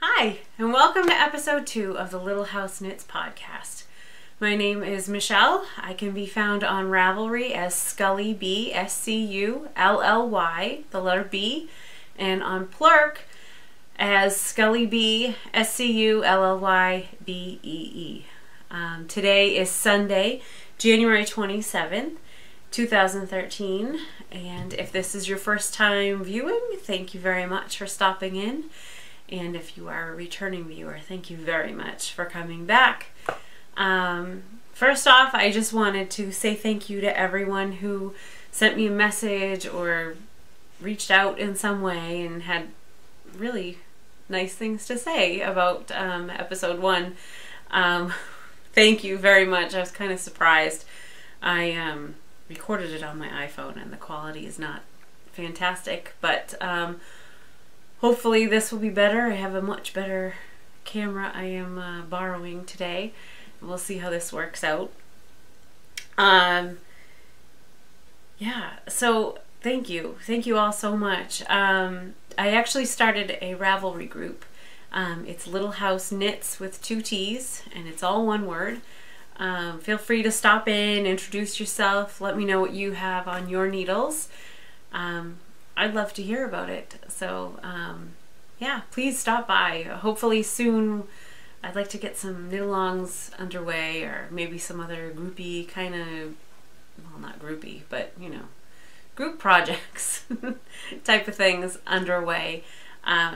Hi, and welcome to episode 2 of the LittleHouseKnitts Podcast. My name is Michelle. I can be found on Ravelry as ScullyB, SculLY, the letter B, and on Plurk as ScullyB, SculLybee. Today is Sunday, January 27th, 2013, and if this is your first time viewing, thank you very much for stopping in. And if you are a returning viewer, thank you very much for coming back. First off, I just wanted to say thank you to everyone who sent me a message or reached out in some way and had really nice things to say about episode 1. Thank you very much. I was kind of surprised. I recorded it on my iPhone and the quality is not fantastic, but hopefully this will be better. I have a much better camera I am borrowing today. We'll see how this works out. Yeah, so thank you. Thank you all so much. I actually started a Ravelry group. It's LittleHouseKnitts with 2 T's, and it's all one word. Feel free to stop in, introduce yourself, let me know what you have on your needles. I'd love to hear about it. So yeah, please stop by. Hopefully soon I'd like to get some knit-alongs underway, or maybe some other groupy kind of, well, not groupy, but you know, group projects type of things underway.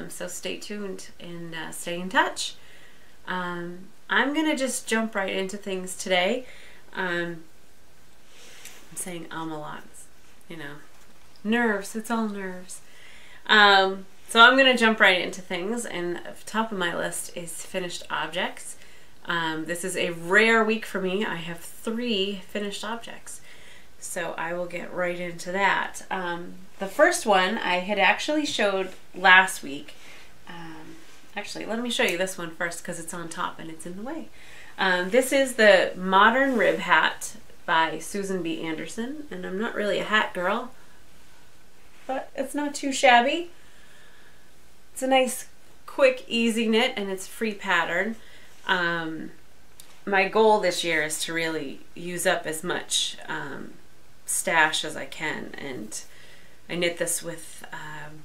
So stay tuned and stay in touch. I'm gonna just jump right into things today. I'm saying a lot, you know. Nerves, it's all nerves. So I'm going to jump right into things, and at the top of my list is finished objects. This is a rare week for me. I have 3 finished objects, so I will get right into that. The first one I had actually showed last week. Actually, let me show you this one first because it's on top and it's in the way. This is the Modern Rib Hat by Susan B. Anderson, and I'm not really a hat girl, but it's not too shabby. It's a nice, quick, easy knit, and it's free pattern. My goal this year is to really use up as much stash as I can, and I knit this with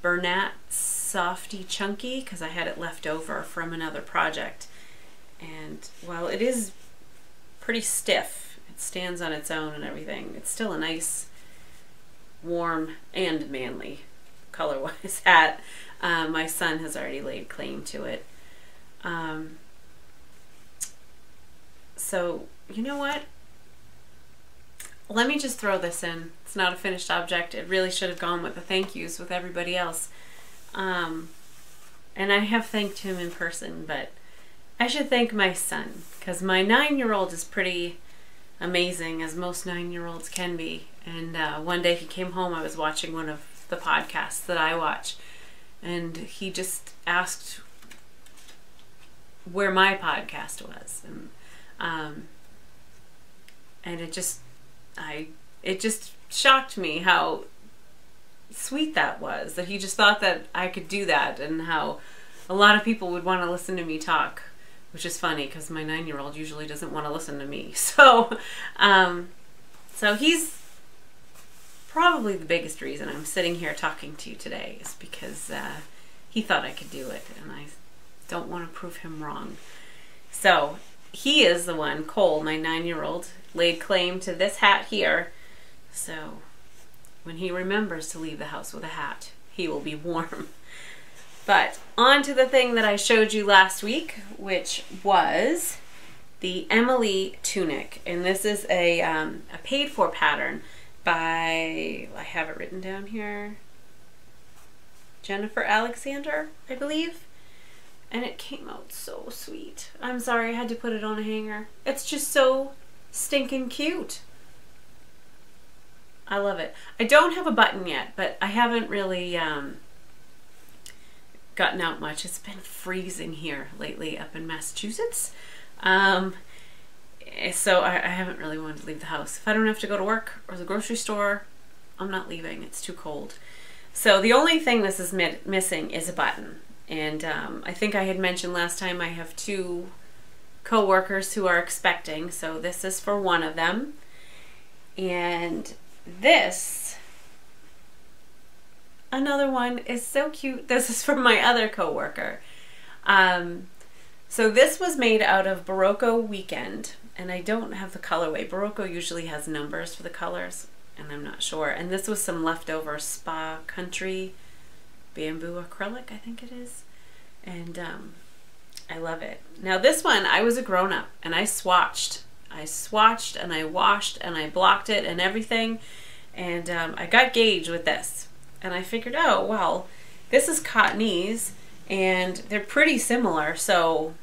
Bernat Softy Chunky because I had it left over from another project. And while it is pretty stiff, it stands on its own and everything, it's still a nice, warm and manly color-wise hat. My son has already laid claim to it. So you know what, let me just throw this in. It's not a finished object. It really should have gone with the thank yous with everybody else, and I have thanked him in person, but I should thank my son because my 9-year-old is pretty amazing, as most 9-year-olds can be. And one day he came home, I was watching one of the podcasts that I watch, and he just asked where my podcast was, and it just shocked me how sweet that was, that he just thought that I could do that, and how a lot of people would want to listen to me talk, which is funny because my 9-year-old usually doesn't want to listen to me. So so he's probably the biggest reason I'm sitting here talking to you today, is because he thought I could do it, and I don't want to prove him wrong. So he is the one, Cole, my 9-year-old, laid claim to this hat here. So when he remembers to leave the house with a hat, he will be warm. But on to the thing that I showed you last week, which was the Emily tunic. And this is a paid-for pattern by, I have it written down here, Jennifer Alexander, I believe. And it came out so sweet. I'm sorry I had to put it on a hanger. It's just so stinking cute. I love it. I don't have a button yet, but I haven't really gotten out much. It's been freezing here lately up in Massachusetts. So I haven't really wanted to leave the house. If I don't have to go to work or the grocery store, I'm not leaving. It's too cold. So the only thing this is missing is a button. And I think I had mentioned last time I have 2 co-workers who are expecting, so this is for one of them. And this, another one, is so cute. This is from my other co-worker. So this was made out of Barocco Weekend, and I don't have the colorway. Barocco usually has numbers for the colors, and I'm not sure. And this was some leftover Spa Country bamboo acrylic, I think it is. And I love it. Now this one, I was a grown-up, and I swatched. I swatched, and I washed, and I blocked it, and everything. And I got gauge with this. And I figured, oh, well, this is Cottonese, and they're pretty similar, so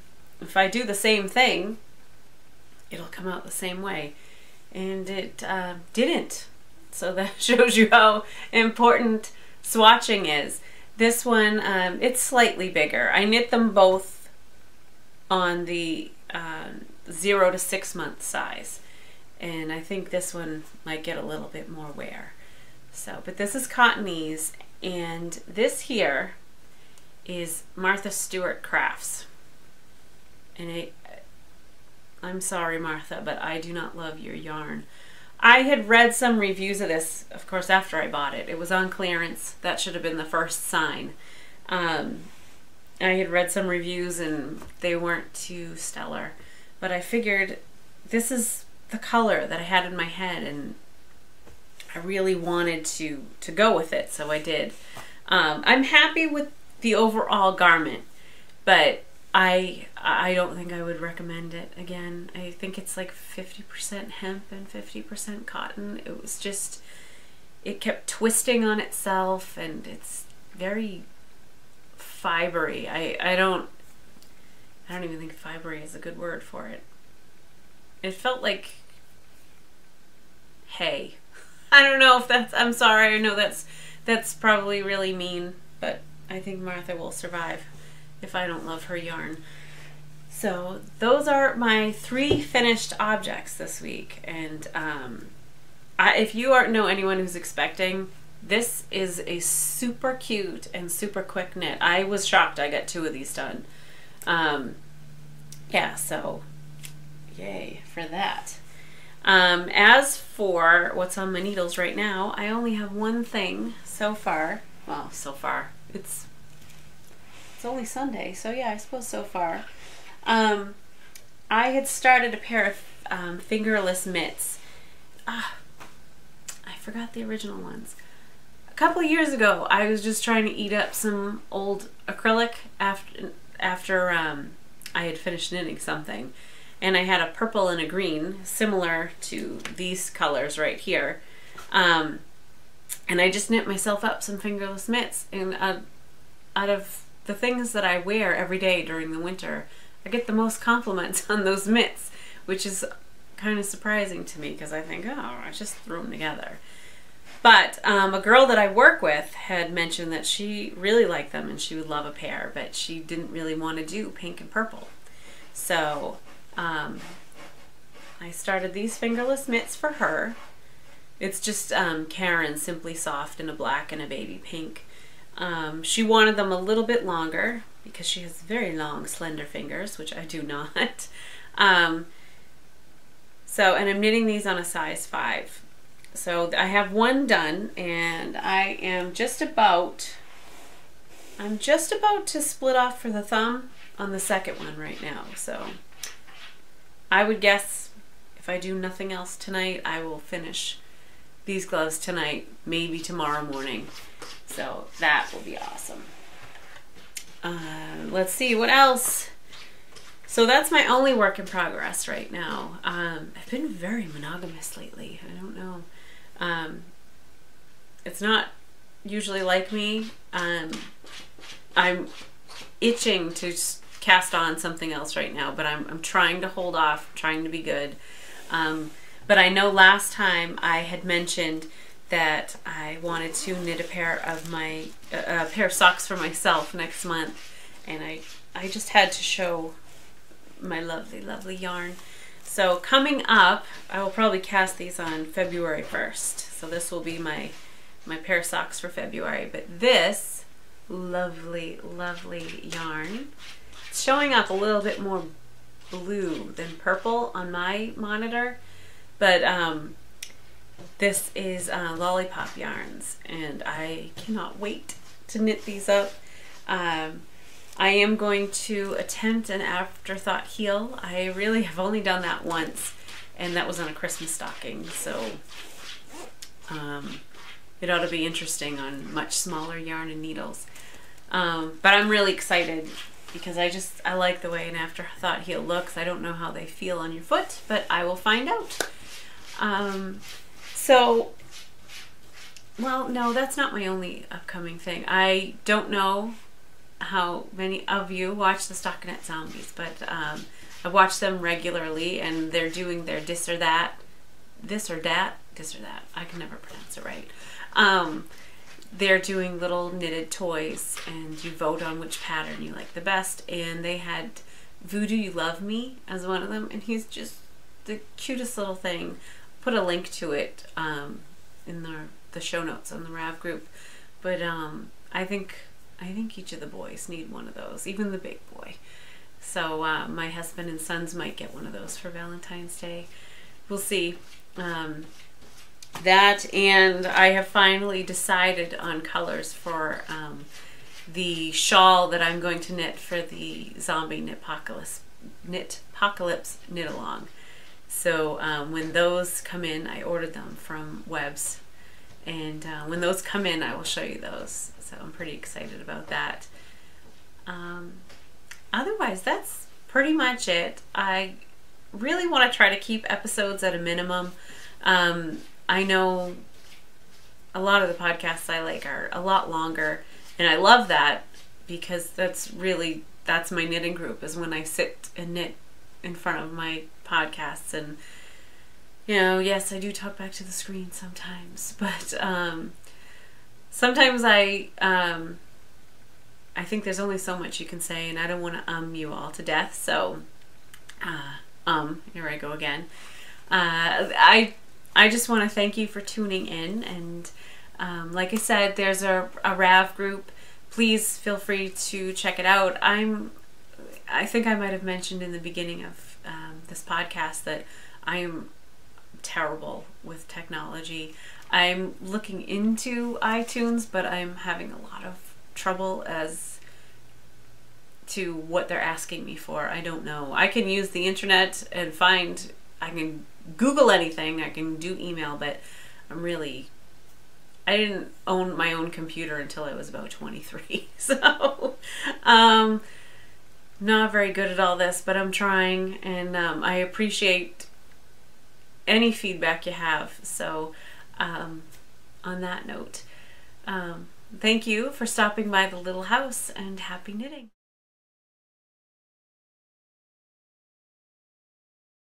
if I do the same thing, it'll come out the same way. And it didn't. So that shows you how important swatching is. This one, it's slightly bigger. I knit them both on the 0 to 6 month size. And I think this one might get a little bit more wear. So, but this is Cottonese, and this here is Martha Stewart Crafts. And I'm sorry, Martha, but I do not love your yarn. I had read some reviews of this, of course, after I bought it. It was on clearance. That should have been the first sign. I had read some reviews and they weren't too stellar. But I figured this is the color that I had in my head, and I really wanted to go with it, so I did. I'm happy with the overall garment, but I don't think I would recommend it again. I think it's like 50% hemp and 50% cotton. It was just, it kept twisting on itself, and it's very fibery. I don't even think fibery is a good word for it. It felt like hay. I don't know if that's, I'm sorry, I know that's probably really mean, but I think Martha will survive if I don't love her yarn. So those are my 3 finished objects this week, and if you know anyone who's expecting, this is a super cute and super quick knit. I was shocked I got 2 of these done. Yeah, so yay for that. As for what's on my needles right now, I only have one thing so far. Well, so far. It's only Sunday, so yeah, I suppose so far. I had started a pair of fingerless mitts. I forgot the original ones. A couple of years ago, I was just trying to eat up some old acrylic after I had finished knitting something. And I had a purple and a green, similar to these colors right here. And I just knit myself up some fingerless mitts. And out of the things that I wear every day during the winter, I get the most compliments on those mitts, which is kind of surprising to me because I think, oh, I just threw them together. But a girl that I work with had mentioned that she really liked them and she would love a pair, but she didn't really want to do pink and purple. So I started these fingerless mitts for her. It's just Karen Simply Soft in a black and a baby pink. She wanted them a little bit longer because she has very long, slender fingers, which I do not. And I'm knitting these on a size 5. So I have one done, and I am just about, to split off for the thumb on the second one right now. So I would guess if I do nothing else tonight, I will finish these gloves tonight, maybe tomorrow morning. So that will be awesome. Let's see what else. So that's my only work in progress right now. I've been very monogamous lately. I don't know. It's not usually like me. I'm itching to cast on something else right now, but I'm trying to hold off, trying to be good. But I know last time I had mentioned that I wanted to knit a pair of socks for myself next month, and I just had to show my lovely, lovely yarn. So coming up, I will probably cast these on February 1st. So this will be my pair of socks for February. But this lovely, lovely yarn. It's showing up a little bit more blue than purple on my monitor, but this is Lollipop yarns, and I cannot wait to knit these up. I am going to attempt an afterthought heel. I really have only done that once, and that was on a Christmas stocking, so it ought to be interesting on much smaller yarn and needles. But I'm really excited because I like the way an afterthought heel looks. I don't know how they feel on your foot, but I will find out. So, well, no, that's not my only upcoming thing. I don't know how many of you watch the Stockinette Zombies, but I watch them regularly, and they're doing their this or that. I can never pronounce it right. They're doing little knitted toys, and you vote on which pattern you like the best, and they had Voodoo You Love Me as one of them, and he's just the cutest little thing. Put a link to it in the show notes on the Rav group, but I think each of the boys need one of those, even the big boy. So my husband and sons might get one of those for Valentine's Day. We'll see. That, and I have finally decided on colors for the shawl that I'm going to knit for the Zombie Knitpocalypse knit along. So when those come in, I ordered them from Webs, and when those come in, I will show you those. So I'm pretty excited about that. Otherwise, that's pretty much it. I really want to try to keep episodes at a minimum. I know a lot of the podcasts I like are a lot longer, and I love that because that's my knitting group, is when I sit and knit in front of my podcasts. And you know, yes, I do talk back to the screen sometimes, but sometimes I think there's only so much you can say, and I don't want to you all to death. So here I go again. I just want to thank you for tuning in, and like I said, there's a Rav group. Please feel free to check it out. I think I might have mentioned in the beginning of this podcast that I am terrible with technology. I'm looking into iTunes, but I'm having a lot of trouble as to what they're asking me for. I don't know. I can use the internet and I can Google anything, I can do email, but I didn't own my own computer until I was about 23, so not very good at all this, but I'm trying, and I appreciate any feedback you have. So on that note, thank you for stopping by the Little House, and happy knitting.